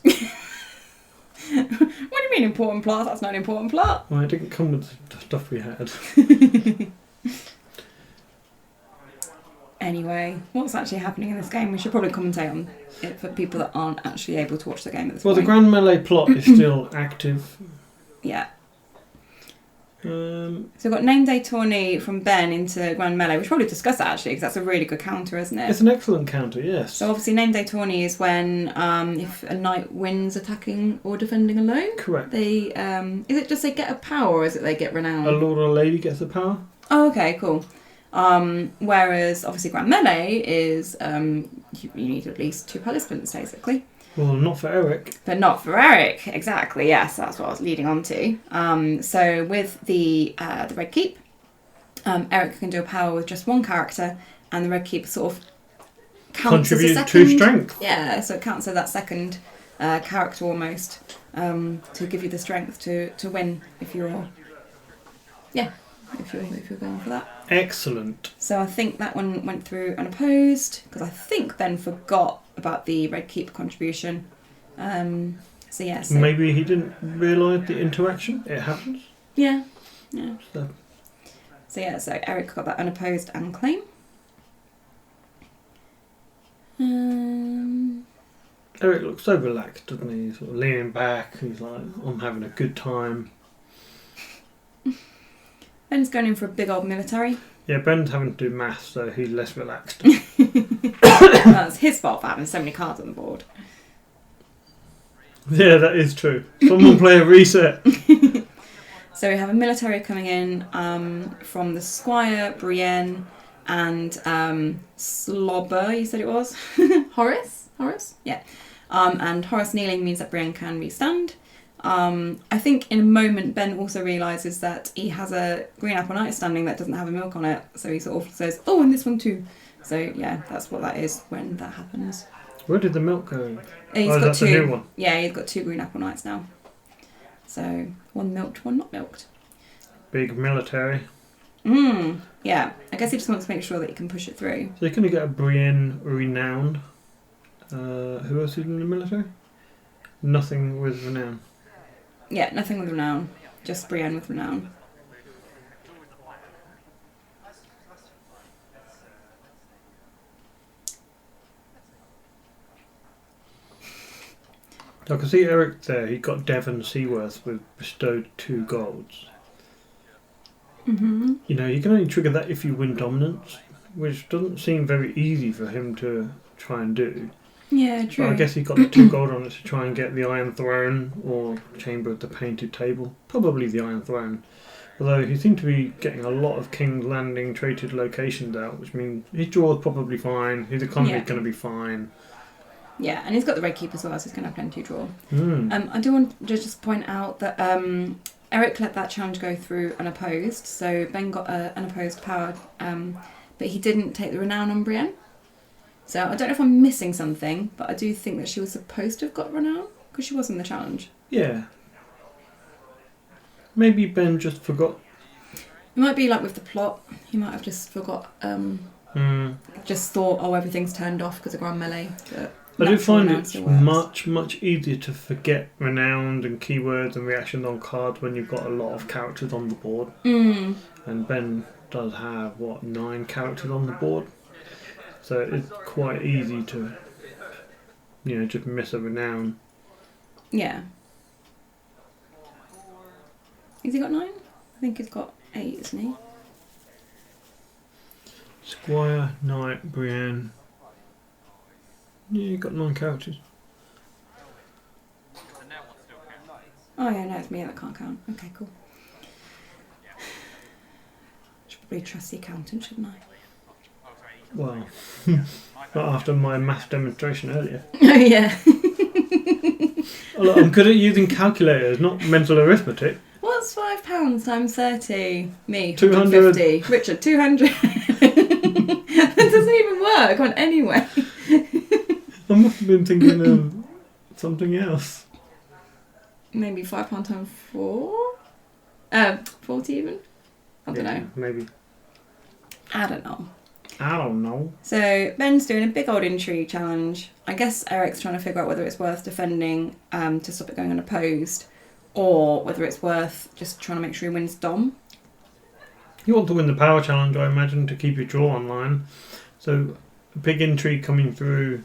Speaker 1: What do you mean important plot? That's not an important plot.
Speaker 2: Well, it didn't come with the stuff we had.
Speaker 1: Anyway, what's actually happening in this game? We should probably commentate on it for people that aren't actually able to watch the game at this point.
Speaker 2: Well, the Grand Melee plot is still active.
Speaker 1: Yeah.
Speaker 2: So
Speaker 1: we've got Name Day Tourney from Ben into Grand Melee. We should probably discuss that actually, because that's a really good counter, isn't it?
Speaker 2: It's an excellent counter, yes.
Speaker 1: So obviously Name Day Tourney is when if a knight wins attacking or defending alone.
Speaker 2: Correct.
Speaker 1: They is it just they get a power, or is it they get renown?
Speaker 2: A lord or a lady gets the power.
Speaker 1: Oh, okay, cool. Whereas obviously Grand Melee is you need at least 2 participants basically.
Speaker 2: Well, not for Erik.
Speaker 1: But not for Erik, exactly. Yes, that's what I was leading on to. So with the Red Keep, Erik can do a power with just 1 character, and the Red Keep sort of counts as a second.
Speaker 2: Contribute to strength.
Speaker 1: Yeah, so it counts as that second character almost to give you the strength to win if you're going for that.
Speaker 2: Excellent.
Speaker 1: So I think that one went through unopposed, because I think Ben forgot about the Red Keep contribution. So yeah. So
Speaker 2: maybe he didn't realise the interaction. It happens.
Speaker 1: Yeah.
Speaker 2: So
Speaker 1: So Erik got that unopposed and claim.
Speaker 2: Erik looks so relaxed, doesn't he? He's sort of leaning back. He's like, I'm having a good time.
Speaker 1: Ben's going in for a big old military.
Speaker 2: Yeah, Ben's having to do maths, so he's less relaxed.
Speaker 1: Well, it's his fault for having so many cards on the board.
Speaker 2: Yeah, that is true. Someone play a reset.
Speaker 1: So we have a military coming in from the Squire, Brienne, and Slobber, you said it was? Horace? Yeah. And Horace kneeling means that Brienne can restand. I think in a moment Ben also realises that he has a green apple knight standing that doesn't have a milk on it, so he sort of says, oh, and this one too. So yeah, that's what that is when that happens.
Speaker 2: Where did the milk go?
Speaker 1: He's got
Speaker 2: that's
Speaker 1: two.
Speaker 2: a new one.
Speaker 1: Yeah, he's got 2 green apple knights now. So one milked, one not milked.
Speaker 2: Big military.
Speaker 1: Yeah, I guess he just wants to make sure that he can push it through.
Speaker 2: So you're going to get a Brienne renowned. Who else is in the military? Nothing with renown.
Speaker 1: Yeah, nothing with renown. Just Brienne with renown.
Speaker 2: So I can see Erik there. He got Devon Seaworth with bestowed 2 golds. You know, you can only trigger that if you win dominance, which doesn't seem very easy for him to try and do.
Speaker 1: Yeah, true.
Speaker 2: But I guess he got the 2 gold on it to try and get the Iron Throne or Chamber of the Painted Table. Probably the Iron Throne. Although he seemed to be getting a lot of King's Landing traded locations out, which means his draw is probably fine, his economy is going to be fine.
Speaker 1: Yeah, and he's got the Red Keep as well, so he's going to have plenty to draw. I do want to just point out that Erik let that challenge go through unopposed, so Ben got an unopposed power, but he didn't take the renown on Brienne. So I don't know if I'm missing something, but I do think that she was supposed to have got renown, because she was in the challenge.
Speaker 2: Yeah. Maybe Ben just forgot.
Speaker 1: It might be like with the plot, he might have just forgot, just thought, oh, everything's turned off because of Grand Melee.
Speaker 2: I do find it's much easier to forget renowned and keywords and reactions on cards when you've got a lot of characters on the board. And Ben does have, 9 characters on the board? So it's quite easy to, just miss a renown.
Speaker 1: Yeah. Has he got 9? I think he's got 8, isn't he?
Speaker 2: Squire, Knight, Brienne. Yeah, you got 9 characters.
Speaker 1: Oh yeah, no, it's me that can't count. Okay, cool. Should probably trust the accountant, shouldn't I?
Speaker 2: Well, not after my math demonstration earlier.
Speaker 1: Oh yeah.
Speaker 2: Look, I'm good at using calculators, not mental arithmetic.
Speaker 1: What's £5 times 30? Me,
Speaker 2: 200.
Speaker 1: 150. Richard, 200. That doesn't even work on any way.
Speaker 2: I must have been thinking of something else.
Speaker 1: Maybe £5 times 4? 40 even? I don't know.
Speaker 2: Maybe.
Speaker 1: I don't know. So Ben's doing a big old intrigue challenge. I guess Erik's trying to figure out whether it's worth defending to stop it going unopposed, or whether it's worth just trying to make sure he wins Dom.
Speaker 2: You want to win the power challenge, I imagine, to keep your draw online. So a big intrigue coming through.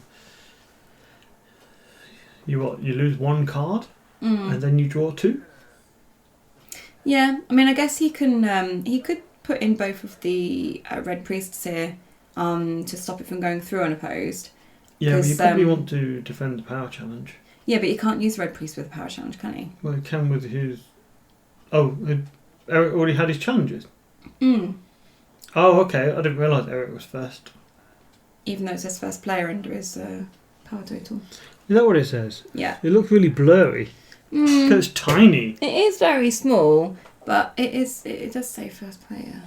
Speaker 2: You lose 1 card and then you draw 2?
Speaker 1: Yeah, I mean, I guess he could put in both of the Red Priests here to stop it from going through unopposed.
Speaker 2: Yeah, but you probably want to defend the power challenge.
Speaker 1: Yeah, but you can't use Red Priest with the power challenge, can he?
Speaker 2: Well, he can with his... Oh, Erik already had his challenges? Oh, okay, I didn't realise Erik was first.
Speaker 1: Even though it says first player under his power total.
Speaker 2: Is that what it says?
Speaker 1: Yeah.
Speaker 2: It looks really blurry. Because it's tiny.
Speaker 1: It is very small, but it does say first player.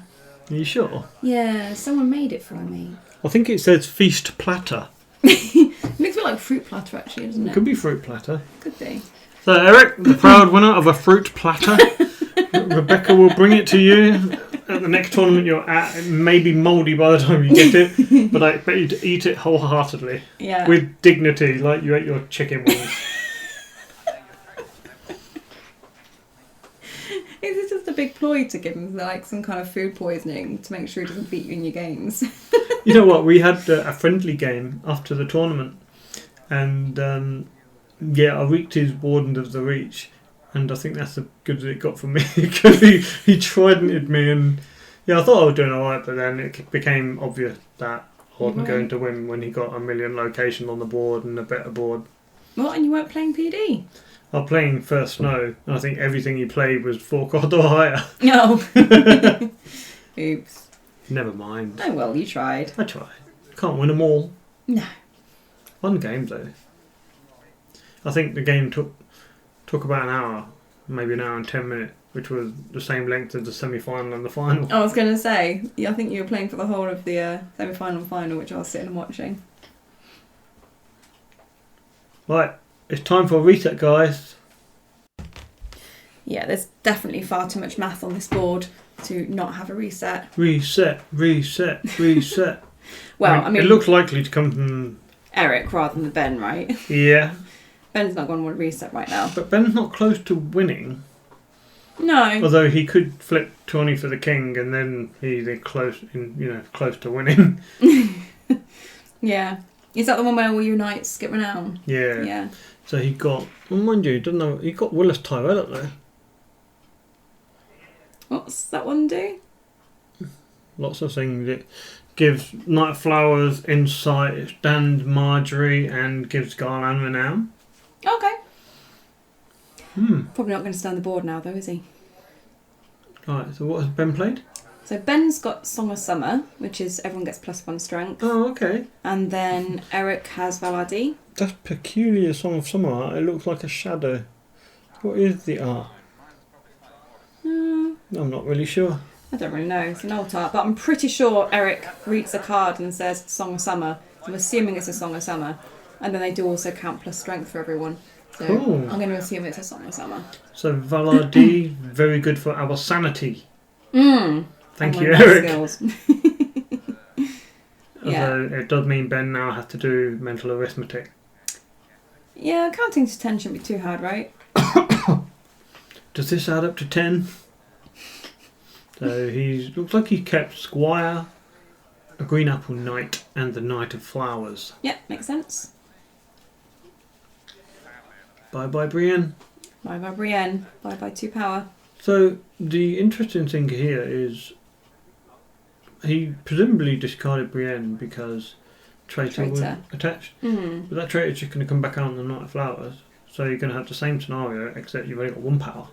Speaker 2: Are you sure?
Speaker 1: Yeah, someone made it for me.
Speaker 2: I think it says feast platter.
Speaker 1: It looks a bit like fruit platter, actually, doesn't it?
Speaker 2: It could be fruit platter.
Speaker 1: Could be.
Speaker 2: So, Erik, the proud winner of a fruit platter. Rebecca will bring it to you at the next tournament you're at. It may be mouldy by the time you get it, but I expect you to eat it wholeheartedly.
Speaker 1: Yeah.
Speaker 2: With dignity, like you ate your chicken wings.
Speaker 1: Is this just a big ploy to give him like some kind of food poisoning to make sure he doesn't beat you in your games.
Speaker 2: You know what? We had a friendly game after the tournament, and I reeked his Warden of the Reach, and I think that's as good as it got for me because he tridented me, and I thought I was doing alright, but then it became obvious that I wasn't going to win when he got a million location on the board and a better board.
Speaker 1: What? And you weren't playing PD?
Speaker 2: I was playing First Snow, and I think everything he played was 4 card or higher.
Speaker 1: No. Oops.
Speaker 2: Never mind.
Speaker 1: Oh well, you tried.
Speaker 2: I tried. Can't win them all.
Speaker 1: No.
Speaker 2: Fun game though. I think the game took about an hour, maybe an hour and 10 minutes, which was the same length as the semi-final and the final.
Speaker 1: I was going to say, I think you were playing for the whole of the semi-final and final, which I was sitting and watching.
Speaker 2: Right, it's time for a reset, guys.
Speaker 1: Yeah, there's definitely far too much math on this board to not have a reset.
Speaker 2: Reset.
Speaker 1: Well, I mean,
Speaker 2: it looks likely to come from
Speaker 1: Erik rather than Ben, right?
Speaker 2: Yeah.
Speaker 1: Ben's not going to want to reset right now.
Speaker 2: But Ben's not close to winning.
Speaker 1: No.
Speaker 2: Although he could flip 20 for the king, and then he's close to winning.
Speaker 1: Yeah. Is that the one where all your knights get renown?
Speaker 2: Yeah.
Speaker 1: Yeah.
Speaker 2: So he got, well, mind you, he got Willis Tyrell up there.
Speaker 1: What's that one do?
Speaker 2: Lots of things. It gives Night Flowers insight, it stands Marjorie, and gives Garland renown.
Speaker 1: Okay.
Speaker 2: Hmm.
Speaker 1: Probably not going to stay on the board now, though, is he?
Speaker 2: Right, so what has Ben played?
Speaker 1: So Ben's got Song of Summer, which is everyone gets +1 strength.
Speaker 2: Oh, okay.
Speaker 1: And then Erik has Valardi.
Speaker 2: That's peculiar Song of Summer art. It looks like a shadow. What is the art? I'm not really sure.
Speaker 1: I don't really know. It's an old art, but I'm pretty sure Erik reads a card and says Song of Summer. So I'm assuming it's a Song of Summer. And then they do also count plus strength for everyone. So
Speaker 2: cool.
Speaker 1: I'm going to assume it's a Song of Summer.
Speaker 2: So Valardi, very good for our sanity. Thank you,
Speaker 1: math
Speaker 2: Erik.
Speaker 1: Skills. Yeah.
Speaker 2: Although it does mean Ben now has to do mental arithmetic.
Speaker 1: Yeah, counting to 10 shouldn't be too hard, right?
Speaker 2: Does this add up to 10? So looks like he kept Squire, a Green Apple Knight, and the Knight of Flowers.
Speaker 1: Yeah, makes sense.
Speaker 2: Bye bye, Brienne.
Speaker 1: Bye bye, Brienne. Bye bye, 2 power.
Speaker 2: So the interesting thing here is he presumably discarded Brienne because Traitor was attached. But that Traitor's just going to come back out on the Knight of Flowers. So you're going to have the same scenario, except you've only got 1 power.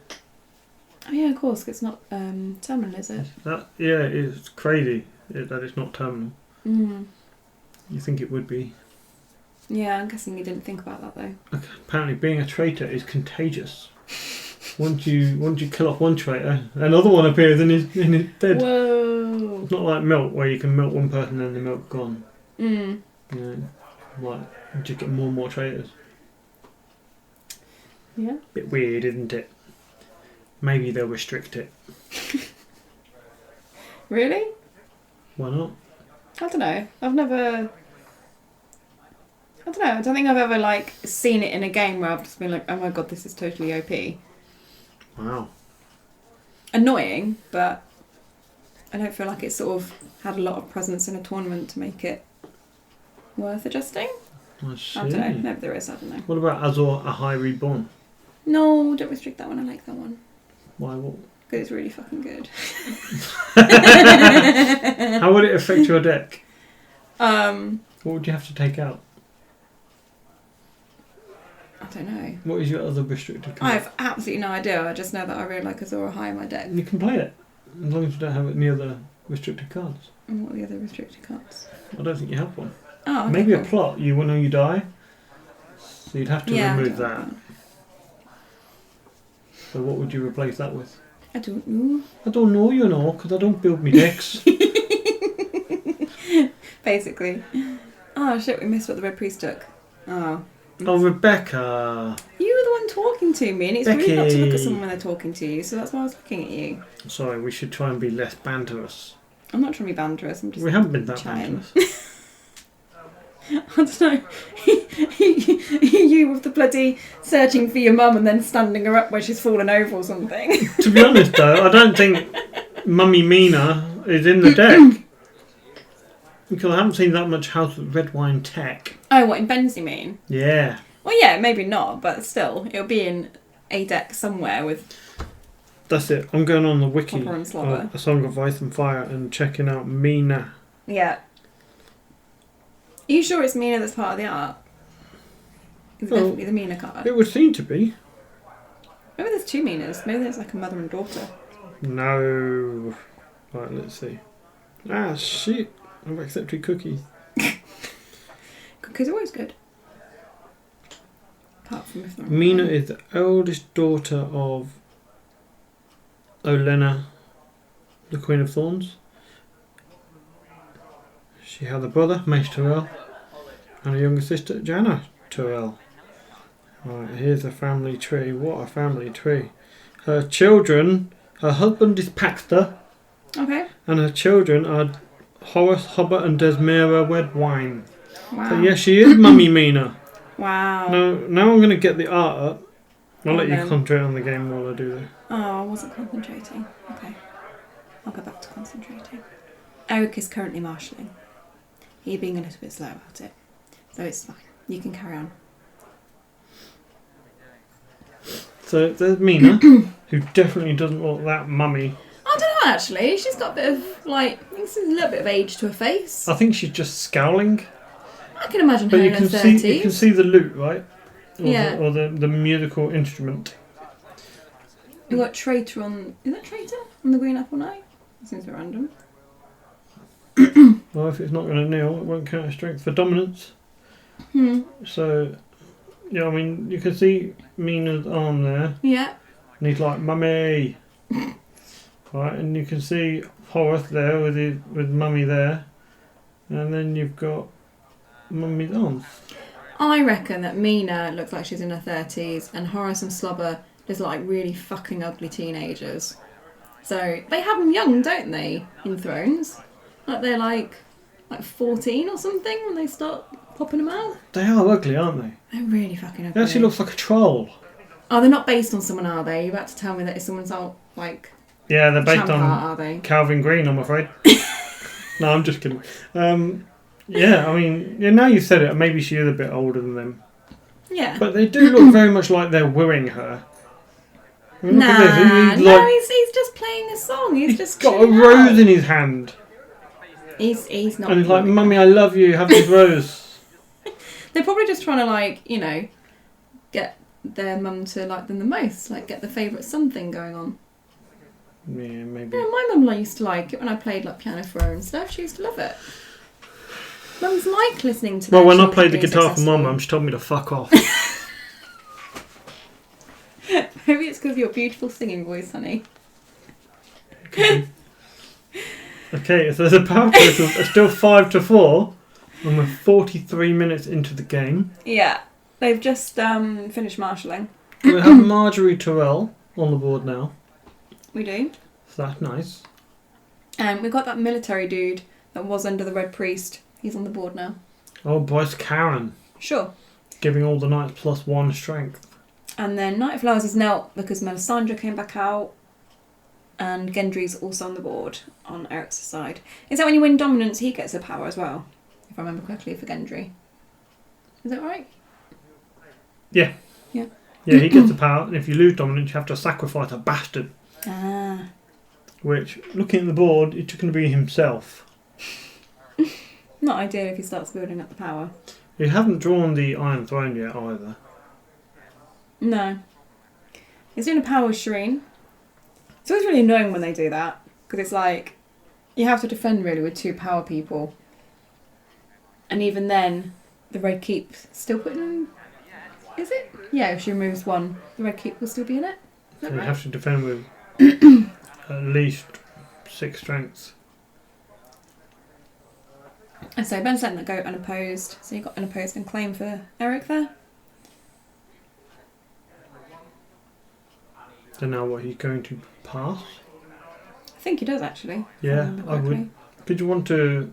Speaker 1: Oh yeah, of course, 'cause it's not terminal, is it?
Speaker 2: It's crazy that it's not terminal. You think it would be.
Speaker 1: Yeah, I'm guessing you didn't think about that though.
Speaker 2: Apparently being a traitor is contagious. Once you kill off one traitor, another one appears in his dead.
Speaker 1: Whoa!
Speaker 2: It's not like milk where you can milk one person and the milk's gone.
Speaker 1: Mm.
Speaker 2: Like you just get more and more traitors.
Speaker 1: Yeah.
Speaker 2: Bit weird, isn't it? Maybe they'll restrict it.
Speaker 1: Really?
Speaker 2: Why not?
Speaker 1: I don't know. I don't think I've ever like seen it in a game where I've just been like, oh my god, this is totally OP.
Speaker 2: Wow.
Speaker 1: Annoying, but I don't feel like it sort of had a lot of presence in a tournament to make it worth adjusting.
Speaker 2: I see.
Speaker 1: I don't know. Maybe there is, I don't know.
Speaker 2: What about Azor Ahai Reborn?
Speaker 1: No, don't restrict that one. I like that one.
Speaker 2: Why? What?
Speaker 1: Because it's really fucking good.
Speaker 2: How would it affect your deck?
Speaker 1: What
Speaker 2: would you have to take out?
Speaker 1: I don't know.
Speaker 2: What is your other restricted card?
Speaker 1: I have absolutely no idea. I just know that I really like Azor Ahai in my deck.
Speaker 2: You can play it, as long as you don't have any other restricted cards.
Speaker 1: And what are the other restricted cards?
Speaker 2: I don't think you have one.
Speaker 1: Oh, okay,
Speaker 2: maybe
Speaker 1: cool.
Speaker 2: a plot. You win or you die. So you'd have to remove that. So what would you replace that with?
Speaker 1: I don't know.
Speaker 2: I don't know, you know, because I don't build me decks.
Speaker 1: Basically. Oh shit, we missed what the Red Priest took. Oh.
Speaker 2: Oh, Rebecca.
Speaker 1: You were the one talking to me, and it's rude not to look at someone when they're talking to you, so that's why I was looking at you.
Speaker 2: Sorry, we should try and be less banterous.
Speaker 1: I'm not trying to be banterous, I'm just
Speaker 2: We haven't been that
Speaker 1: chatting.
Speaker 2: banterous.
Speaker 1: I don't know. You you with the bloody searching for your mum and then standing her up where she's fallen over or something.
Speaker 2: To be honest, though, I don't think Mummy Mina is in the deck. Because I haven't seen that much House of Red Wine tech.
Speaker 1: Oh, what, in Ben's you mean?
Speaker 2: Yeah.
Speaker 1: Well, yeah, maybe not, but still, it'll be in a deck somewhere with...
Speaker 2: That's it. I'm going on the wiki
Speaker 1: Hopper and Slobber.
Speaker 2: of A Song of Ice and Fire and checking out Mina.
Speaker 1: Yeah. Are you sure it's Mina that's part of the art? It's definitely the Mina card.
Speaker 2: It would seem to be.
Speaker 1: Maybe there's two Minas. Maybe there's like a mother and daughter.
Speaker 2: No. Right, let's see. Ah, shit. I've accepted cookies.
Speaker 1: Cookies are always good. Apart from if they're
Speaker 2: Mina is the eldest daughter of Olenna, the Queen of Thorns. She had a brother, Mace Tyrell, and a younger sister, Janna Tyrell. Right, here's a family tree. What a family tree. Her children, her husband is Paxter,
Speaker 1: Okay.
Speaker 2: and her children are Horace, Hobart, and Desmira Redwine.
Speaker 1: Wow.
Speaker 2: So yeah, she is Mummy Mina.
Speaker 1: Wow.
Speaker 2: Now I'm going to get the art up. I'll let you
Speaker 1: then.
Speaker 2: concentrate on the game while I do that.
Speaker 1: Oh, I wasn't concentrating. Okay. I'll go back to concentrating. Erik is currently marshalling. He's being a little bit slow about it. So it's fine. You can carry on.
Speaker 2: So there's Mina, who definitely doesn't look that mummy.
Speaker 1: I don't know actually. She's got a bit of like, I think there's a little bit of age to her face.
Speaker 2: I think she's just scowling.
Speaker 1: I can imagine
Speaker 2: But
Speaker 1: her
Speaker 2: you
Speaker 1: in her
Speaker 2: can
Speaker 1: 30s.
Speaker 2: see you can see the lute, right? Or
Speaker 1: Yeah.
Speaker 2: the musical instrument.
Speaker 1: We've got Traitor on... Is that Traitor? On the Green Apple Knight? That seems a bit random.
Speaker 2: Well, if it's not going to kneel, it won't count as strength for dominance. So, yeah, I mean, you can see Mina's arm there.
Speaker 1: Yeah.
Speaker 2: And he's like, Mummy! Right, and you can see Horace there with Mummy there. And then you've got Mummy's arms.
Speaker 1: I reckon that Mina looks like she's in her 30s and Horace and Slobber just look like really fucking ugly teenagers. So they have them young, don't they, in Thrones? Like they're like 14 or something when they start popping them out.
Speaker 2: They are ugly, aren't they?
Speaker 1: They're really fucking ugly.
Speaker 2: He actually looks like a troll.
Speaker 1: Oh, they're not based on someone, are they? You're about to tell me that it's someone's old, like...
Speaker 2: Yeah, they're based
Speaker 1: Champart,
Speaker 2: on
Speaker 1: are they?
Speaker 2: Calvin Green, I'm afraid. No, I'm just kidding. Yeah, I mean, yeah, now you've said it, maybe she is a bit older than them.
Speaker 1: Yeah.
Speaker 2: But they do look very much like they're wooing her. I mean, look at this. He's like,
Speaker 1: he's just playing a song. He's just
Speaker 2: got a
Speaker 1: chilling
Speaker 2: rose
Speaker 1: out.
Speaker 2: in his hand.
Speaker 1: He's not.
Speaker 2: And he's like, Mummy, I love you, have this rose.
Speaker 1: They're probably just trying to, like, you know, get their mum to like them the most, like get the favourite son thing going on.
Speaker 2: Yeah, maybe.
Speaker 1: Yeah, my mum used to like it when I played like piano for her and stuff. She used to love it. Mums like listening to.
Speaker 2: Well,
Speaker 1: their
Speaker 2: when I
Speaker 1: children
Speaker 2: played the
Speaker 1: being
Speaker 2: guitar for my
Speaker 1: successful.
Speaker 2: mum, she told me to fuck off.
Speaker 1: Maybe it's because of your beautiful singing voice, honey.
Speaker 2: Okay, so there's a power total of still 5-4, and we're 43 minutes into the game.
Speaker 1: Yeah, they've just finished marshalling.
Speaker 2: We have Marjorie Tyrell on the board now,
Speaker 1: We do.
Speaker 2: so that's nice.
Speaker 1: We've got that military dude that was under the Red Priest. He's on the board now.
Speaker 2: Oh, Bryce Karen,
Speaker 1: Sure.
Speaker 2: giving all the knights +1 strength.
Speaker 1: And then Knight of Flowers is knelt because Melisandre came back out. And Gendry's also on the board on Eric's side. Is that when you win dominance, he gets a power as well? If I remember correctly for Gendry. Is that right?
Speaker 2: Yeah.
Speaker 1: Yeah.
Speaker 2: Yeah, he gets the power, and if you lose dominance, you have to sacrifice a bastard.
Speaker 1: Ah.
Speaker 2: Which, looking at the board, it's going to be himself.
Speaker 1: Not ideal if he starts building up the power.
Speaker 2: You haven't drawn the Iron Throne yet either.
Speaker 1: No. He's doing a power with Shireen. It's always really annoying when they do that. Because it's like, you have to defend really with 2 power people. And even then, the Red Keep still putting... Is it? Yeah, if she removes 1, the Red Keep will still be in it. Is
Speaker 2: So
Speaker 1: that
Speaker 2: you
Speaker 1: right?
Speaker 2: have to defend with at least 6 strengths.
Speaker 1: And so Ben's letting that go unopposed. So you got unopposed and claim for Erik there.
Speaker 2: So now what, he's going to pass?
Speaker 1: I think he does actually. if
Speaker 2: Yeah,
Speaker 1: remember
Speaker 2: I would.
Speaker 1: correctly.
Speaker 2: Did you want to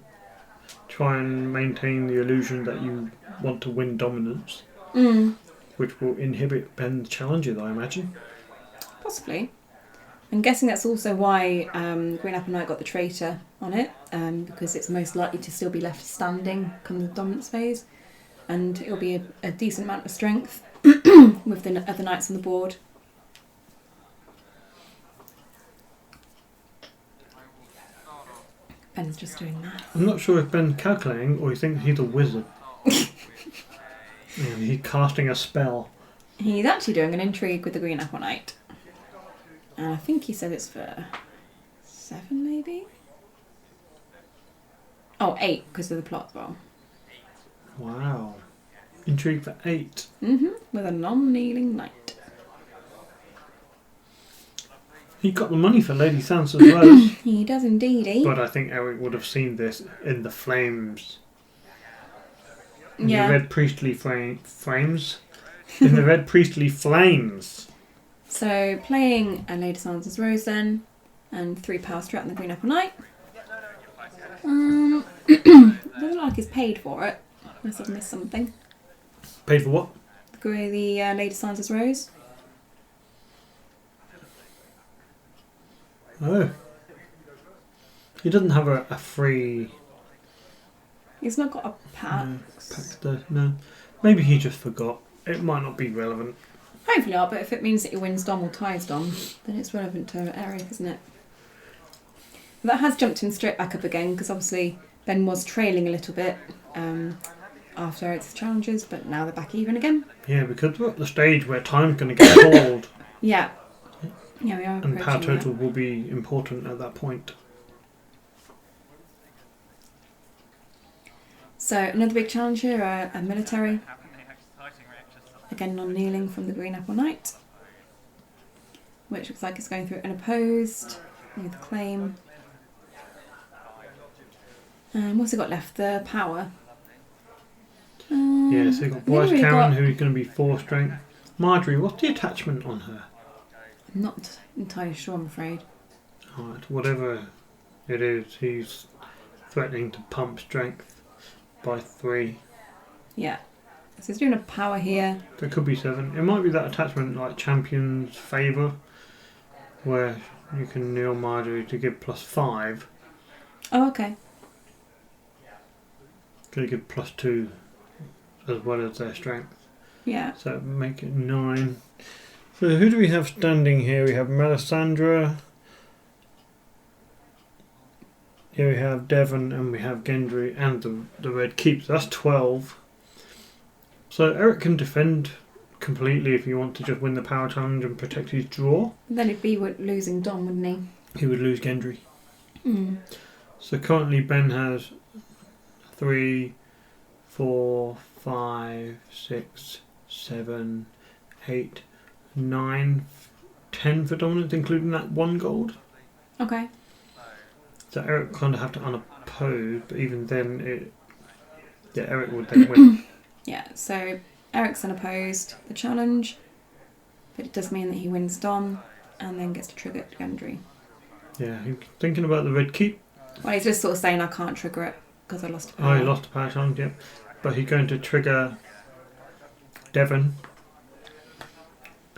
Speaker 2: try and maintain the illusion that you want to win dominance? which will inhibit Ben's challenges, I imagine.
Speaker 1: Possibly. I'm guessing that's also why Green Apple Knight got the traitor on it, because it's most likely to still be left standing come the dominance phase, and it'll be a decent amount of strength with the other knights on the board. Ben's just doing that.
Speaker 2: I'm not sure if Ben's calculating or he thinks he's a wizard. And he's casting a spell.
Speaker 1: He's actually doing an intrigue with the Green Apple Knight. And I think he said it's for 7, maybe? Oh, 8, because of the plot as well.
Speaker 2: Wow. Intrigue for 8.
Speaker 1: With a non-kneeling knight.
Speaker 2: He got the money for Lady Sansa's rose.
Speaker 1: He does indeed,
Speaker 2: But I think Erik would have seen this in the flames. In
Speaker 1: Yeah.
Speaker 2: the red priestly frames. In the red priestly flames.
Speaker 1: So, playing a Lady Sansa's Rose then, and 3 power strat and the Green Apple Knight. Doesn't look like he's paid for it, unless I've missed something.
Speaker 2: Paid for what?
Speaker 1: The Lady Sansa's Rose.
Speaker 2: Oh. He doesn't have a free...
Speaker 1: He's not got a pack.
Speaker 2: No. Maybe he just forgot. It might not be relevant.
Speaker 1: Hopefully not, but if it means that he wins Dom or ties Dom, then it's relevant to Erik, isn't it? That has jumped him straight back up again, because obviously Ben was trailing a little bit after Erik's challenges, but now they're back even again.
Speaker 2: Yeah, because we're at the stage where time's going to get called.
Speaker 1: Yeah. Yeah, we are.
Speaker 2: And power
Speaker 1: approaching
Speaker 2: total will be important at that point.
Speaker 1: So another big challenge here, a military. Again, non-kneeling from the Green Apple Knight, which looks like it's going through unopposed with a claim. What's he got left? The power.
Speaker 2: Yeah, so you've got Bryce Cameron, who's going to be 4 strength. Marjorie, what's the attachment on her?
Speaker 1: I'm not entirely sure, I'm afraid.
Speaker 2: Alright, whatever it is, he's threatening to pump strength by 3.
Speaker 1: Yeah. So he's doing a power here.
Speaker 2: There could be 7. It might be that attachment like Champion's Favour, where you can kneel Marjorie to give +5.
Speaker 1: Oh, okay.
Speaker 2: Going to give +2 as well as their strength.
Speaker 1: Yeah.
Speaker 2: So make it 9. So who do we have standing here? We have Melisandre. Here we have Devon and we have Gendry and the Red Keep. So that's 12. So Erik can defend completely if you want to just win the power challenge and protect his draw.
Speaker 1: Then he'd be losing Dom, wouldn't he?
Speaker 2: He would lose Gendry. So currently Ben has 3, 4, 5, 6, 7, 8, 9, 10 for dominance, including that 1 gold.
Speaker 1: Okay.
Speaker 2: So Erik kind of have to unoppose, but even then, Erik would then win.
Speaker 1: Yeah, so Erik's unopposed the challenge, but it does mean that he wins Dom and then gets to trigger Gendry.
Speaker 2: Yeah, he's thinking about the Red Keep.
Speaker 1: Well, he's just sort of saying I can't trigger it because I lost a power.
Speaker 2: Oh, he lost the power challenge, yep. But he's going to trigger Devon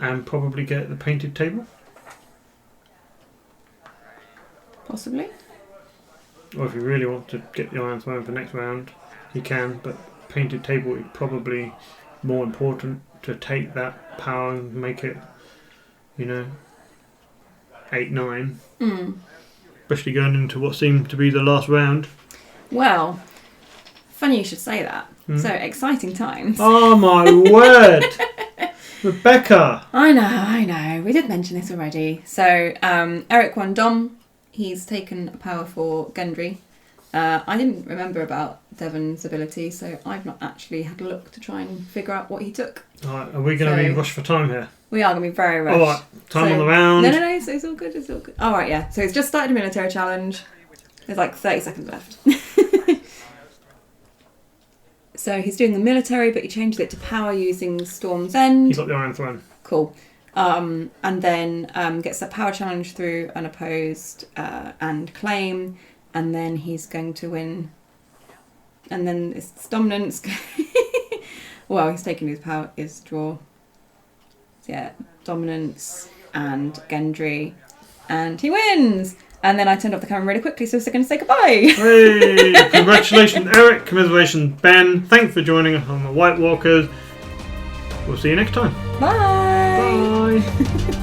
Speaker 2: and probably get the painted table.
Speaker 1: Possibly.
Speaker 2: Or if he really wants to get the Iron Throne for next round, he can, but painted table is probably more important to take that power and make it, 8-9. Especially going into what seemed to be the last round.
Speaker 1: Well, funny you should say that. So, exciting times.
Speaker 2: Oh my word! Rebecca!
Speaker 1: I know. We did mention this already. So, Erik won Dom. He's taken a power for Gendry. I didn't remember about Devon's ability, so I've not actually had a look to try and figure out what he took.
Speaker 2: Alright, are we going to be rushed for time here?
Speaker 1: We are going to be very rushed.
Speaker 2: Alright, time on the round.
Speaker 1: No, so it's all good, Alright, yeah. So he's just started a military challenge. There's like 30 seconds left. So he's doing the military, but he changed it to power using Storm's End.
Speaker 2: He's got the Iron Throne.
Speaker 1: Cool. And then gets that power challenge through unopposed and claim, and then he's going to win. And then it's dominance. Well, he's taking his draw. So yeah, dominance and Gendry, and he wins. And then I turned off the camera really quickly, so I was going to say goodbye.
Speaker 2: Hey! Congratulations, Erik. Commiserations, Ben. Thanks for joining us on the White Walkers. We'll see you next time.
Speaker 1: Bye.
Speaker 2: Bye.